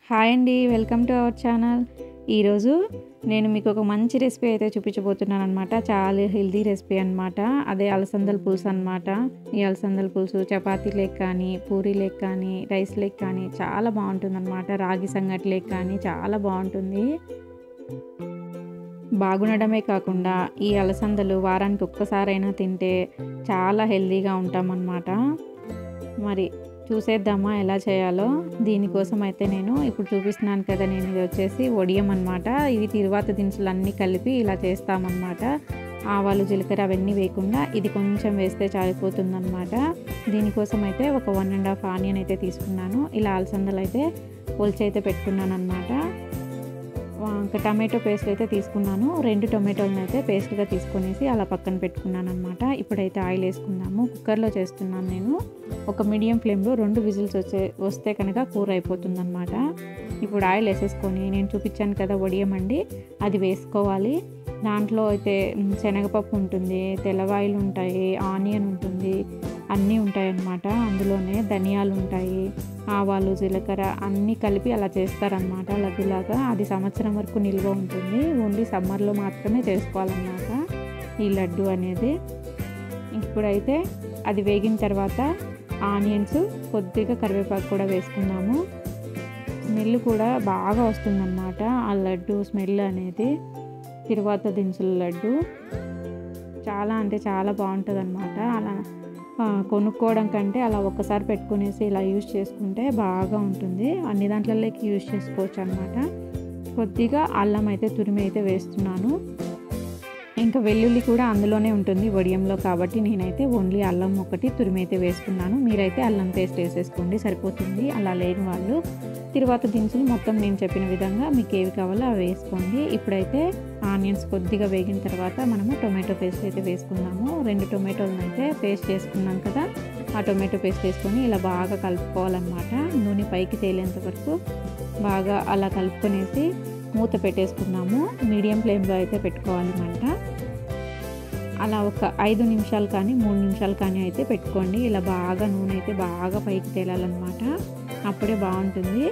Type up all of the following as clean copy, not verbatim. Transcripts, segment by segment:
Hi అండి, welcome to our channel. ఈరోజు నేను మీకు ఒక మంచి రెసిపీ అయితే చూపించబోతున్నాను అనమాట. చాలా హెల్తీ రెసిపీ అనమాట. అదే అలసందల పులుసు అనమాట. ఈ అలసందల పులుసు చపాతీలోకి కానీ, పూరీలోకి కానీ, రైస్లోకి కానీ చాలా బాగుంటుంది అనమాట. రాగి సంగటిలోకి కానీ చాలా బాగుంటుంది. బాగుండడమే కాకుండా ఈ అలసందలు వారానికి ఒక్కసారైనా తింటే చాలా హెల్తీగా ఉంటామన్నమాట. మరి చూసేద్దామా ఎలా చేయాలో. దీనికోసం అయితే నేను ఇప్పుడు చూపిస్తున్నాను కదా, నేను ఇది వచ్చేసి వడియం అనమాట. ఇది తిరువాత దినుసులు అన్నీ కలిపి ఇలా చేస్తామన్నమాట. ఆవాలు, జీలకర్ర అవన్నీ వేయకుండా ఇది కొంచెం వేస్తే చాలిపోతుందన్నమాట. దీనికోసం అయితే ఒక 1.5 ఆనియన్ అయితే తీసుకున్నాను. ఇలా అలసందలు అయితే ఒలిచి అయితే పెట్టుకున్నాను అనమాట. ఇంకా టమాటో పేస్ట్ అయితే తీసుకున్నాను. 2 టొమాటోలను అయితే పేస్ట్గా తీసుకొనేసి అలా పక్కన పెట్టుకున్నాను అనమాట. ఇప్పుడైతే ఆయిల్ వేసుకుందాము. కుక్కర్లో చేస్తున్నాను నేను. ఒక మీడియం ఫ్లేమ్లో 2 విజిల్స్ వస్తే కనుక కూర అయిపోతుంది అనమాట. ఇప్పుడు ఆయిల్ వేసేసుకొని నేను చూపించాను కదా వడియం అండి, అది వేసుకోవాలి. దాంట్లో అయితే శనగపప్పు ఉంటుంది, తెల్లవాయిలు ఉంటాయి, ఆనియన్ ఉంటుంది, అన్నీ ఉంటాయి అన్నమాట. అందులోనే ధనియాలు ఉంటాయి, ఆవాలు, జీలకర్ర అన్నీ కలిపి అలా చేస్తారనమాట లడ్డులాగా. అది సంవత్సరం వరకు నిల్వ ఉంటుంది. ఓన్లీ సమ్మర్లో మాత్రమే చేసుకోవాలన్నమాట ఈ లడ్డు అనేది. ఇప్పుడైతే అది వేగిన తర్వాత ఆనియన్స్, కొద్దిగా కరివేపాకు కూడా వేసుకున్నాము. స్మెల్ కూడా బాగా వస్తుందన్నమాట ఆ లడ్డు స్మెల్ అనేది. తిరువాత దినుసుల లడ్డు చాలా అంటే చాలా బాగుంటుంది అనమాట. అలా కొనుక్కోవడం కంటే అలా ఒక్కసారి పెట్టుకునేసి ఇలా యూజ్ చేసుకుంటే బాగా ఉంటుంది. అన్ని దాంట్లలోకి యూజ్ చేసుకోవచ్చు అనమాట. కొద్దిగా అల్లం అయితే తురిమి అయితే వేస్తున్నాను. ఇంకా వెల్లుల్లి కూడా అందులోనే ఉంటుంది వడియంలో, కాబట్టి నేనైతే ఓన్లీ అల్లం ఒకటి తురిమి అయితే వేసుకున్నాను. మీరైతే అల్లం పేస్ట్ వేసేసుకోండి, సరిపోతుంది. అలా లేని వాళ్ళు తిరువాత దినుసులు మొత్తం నేను చెప్పిన విధంగా మీకు ఏవి కావాలో అవి వేసుకోండి. ఇప్పుడైతే ఆనియన్స్ కొద్దిగా వేగిన తర్వాత మనము టొమాటో పేస్ట్ అయితే వేసుకున్నాము. 2 టొమాటోలను అయితే పేస్ట్ చేసుకున్నాం కదా, ఆ టొమాటో పేస్ట్ వేసుకొని ఇలా బాగా కలుపుకోవాలన్నమాట. నూనె పైకి తేలేంత వరకు బాగా అలా కలుపుకొనేసి మూత పెట్టేసుకున్నాము. మీడియం ఫ్లేమ్లో అయితే పెట్టుకోవాలి మంట. అలా ఒక 5 నిమిషాలు కానీ 3 నిమిషాలు కానీ అయితే పెట్టుకోండి. ఇలా బాగా నూనె అయితే బాగా పైకి తేలాలన్నమాట, అప్పుడే బాగుంటుంది.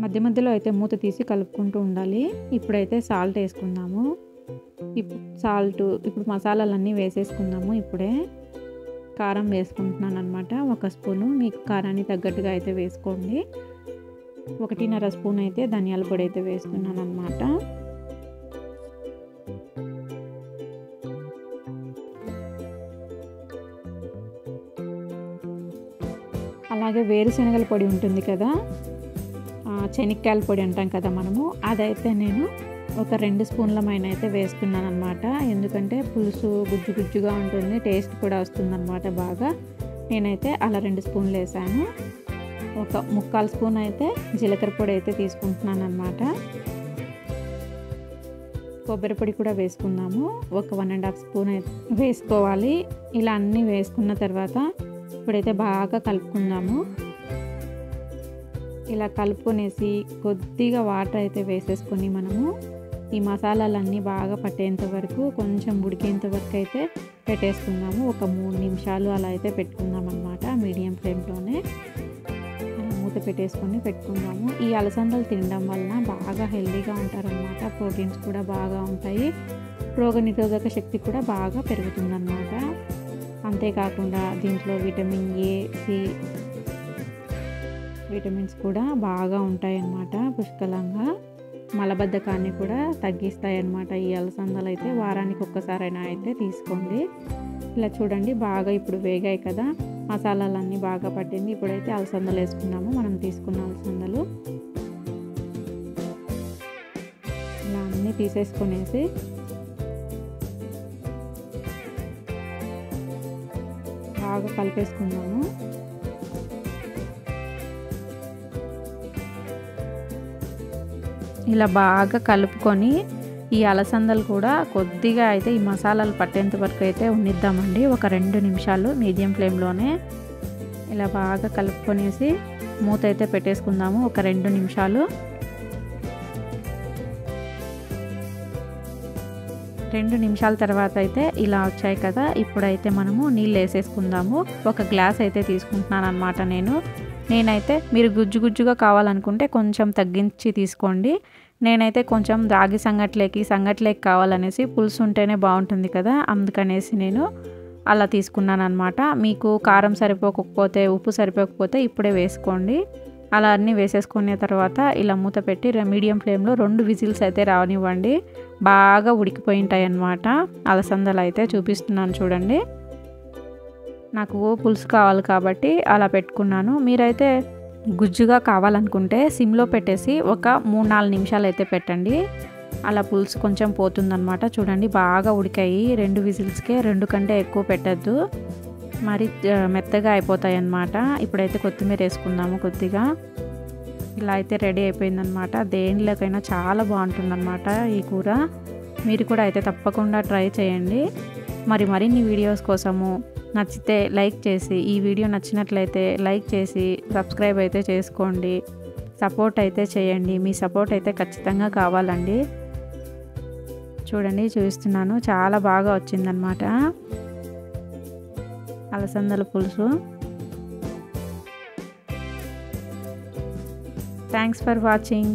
మధ్య మధ్యలో అయితే మూత తీసి కలుపుకుంటూ ఉండాలి. ఇప్పుడైతే సాల్ట్ వేసుకుందాము. ఇప్పుడు మసాలాలన్నీ వేసేసుకుందాము. ఇప్పుడే కారం వేసుకుంటున్నాను అనమాట. 1 స్పూను, మీకు కారానికి తగ్గట్టుగా అయితే వేసుకోండి. 1.5 స్పూన్ అయితే ధనియాల పొడి అయితే వేస్తున్నాను అనమాట. అలాగే వేరుశనగల పొడి ఉంటుంది కదా, శనక్కాయల పొడి అంటాం కదా మనము, అదైతే నేను ఒక 2 స్పూన్లమైన అయితే వేస్తున్నాను అనమాట. ఎందుకంటే పులుసు గుజ్జు గుజ్జుగా ఉంటుంది, టేస్ట్ కూడా వస్తుందన్నమాట బాగా. నేనైతే అలా 2 స్పూన్లు వేసాను. ఒక 3/4 స్పూన్ అయితే జీలకర్ర పొడి అయితే తీసుకుంటున్నాను అనమాట. కొబ్బరి పొడి కూడా వేసుకుందాము. ఒక 1.5 స్పూన్ అయితే వేసుకోవాలి. ఇలా అన్నీ వేసుకున్న తర్వాత ఇప్పుడైతే బాగా కలుపుకుందాము. ఇలా కలుపుకొనేసి కొద్దిగా వాటర్ అయితే వేసేసుకొని మనము ఈ మసాలాలన్నీ బాగా పట్టేంత వరకు, కొంచెం ఉడికేంత వరకు అయితే పెట్టేసుకుందాము. ఒక 3 నిమిషాలు అలా అయితే పెట్టుకుందాం అనమాట. మీడియం ఫ్లేమ్లోనే మూత పెట్టేసుకొని పెట్టుకుందాము. ఈ అలసందలు తినడం వలన బాగా హెల్తీగా ఉంటారనమాట. ప్రోటీన్స్ కూడా బాగా ఉంటాయి, రోగనిరోధక శక్తి కూడా బాగా పెరుగుతుందన్నమాట. అంతేకాకుండా దీంట్లో విటమిన్ ఏ, సి విటమిన్స్ కూడా బాగా ఉంటాయన్నమాట పుష్కలంగా. మలబద్ధకాన్ని కూడా తగ్గిస్తాయన్నమాట ఈ అలసందలు అయితే. వారానికి ఒక్కసారైనా అయితే తీసుకోండి. ఇలా చూడండి బాగా ఇప్పుడు వేగాయి కదా, మసాలాలన్నీ బాగా పట్టింది. ఇప్పుడైతే అలసందలు వేసుకున్నాము. మనం తీసుకున్న అలసందలు ఇలా అన్నీ తీసేసుకొనేసి బాగా కలిపేసుకుందాము. ఇలా బాగా కలుపుకొని ఈ అలసందలు కూడా కొద్దిగా అయితే ఈ మసాలాలు పట్టేంత వరకు అయితే ఉండిద్దామండి. ఒక 2 నిమిషాలు మీడియం ఫ్లేమ్లోనే ఇలా బాగా కలుపుకొనేసి మూత అయితే పెట్టేసుకుందాము. ఒక 2 నిమిషాలు 2 నిమిషాల తర్వాత అయితే ఇలా వచ్చాయి కదా, ఇప్పుడైతే మనము నీళ్ళు వేసేసుకుందాము. ఒక గ్లాస్ అయితే తీసుకుంటున్నాను అనమాట నేనైతే మీరు గుజ్జుగా కావాలనుకుంటే కొంచెం తగ్గించి తీసుకోండి. నేనైతే కొంచెం రాగి సంగట్లేకి కావాలనేసి పులుసు ఉంటేనే బాగుంటుంది కదా, అందుకనేసి నేను అలా తీసుకున్నాను అనమాట. మీకు కారం సరిపోకపోతే ఉప్పు సరిపోకపోతే ఇప్పుడే వేసుకోండి. అలా అన్నీ వేసేసుకునే తర్వాత ఇలా మూత పెట్టి మీడియం ఫ్లేమ్లో 2 విజిల్స్ అయితే రానివ్వండి. బాగా ఉడికిపోయి ఉంటాయి అన్నమాట. అలసందలు అయితే చూపిస్తున్నాను చూడండి. నాకు పులుసు కావాలి కాబట్టి అలా పెట్టుకున్నాను. మీరైతే గుజ్జుగా కావాలనుకుంటే సిమ్లో పెట్టేసి ఒక 3-4 నిమిషాలు అయితే పెట్టండి. అలా పులుసు కొంచెం పోతుందన్నమాట. చూడండి బాగా ఉడికాయి. 2 విజిల్స్కే 2 కంటే ఎక్కువ పెట్టద్దు, మరి మెత్తగా అయిపోతాయి అన్నమాట. ఇప్పుడైతే కొత్తిమీర వేసుకుందాము కొద్దిగా. ఇలా అయితే రెడీ అయిపోయిందనమాట. దేనిలోకైనా చాలా బాగుంటుందన్నమాట ఈ కూర. మీరు కూడా అయితే తప్పకుండా ట్రై చేయండి. మరిన్ని వీడియోస్ కోసము నచ్చితే లైక్ చేసి, ఈ వీడియో నచ్చినట్లయితే లైక్ చేసి సబ్స్క్రైబ్ అయితే చేసుకోండి. సపోర్ట్ అయితే చేయండి. మీ సపోర్ట్ అయితే ఖచ్చితంగా కావాలండి. చూడండి చూపిస్తున్నాను, చాలా బాగా వచ్చిందనమాట అలసందల పులుసు. Thanks for watching.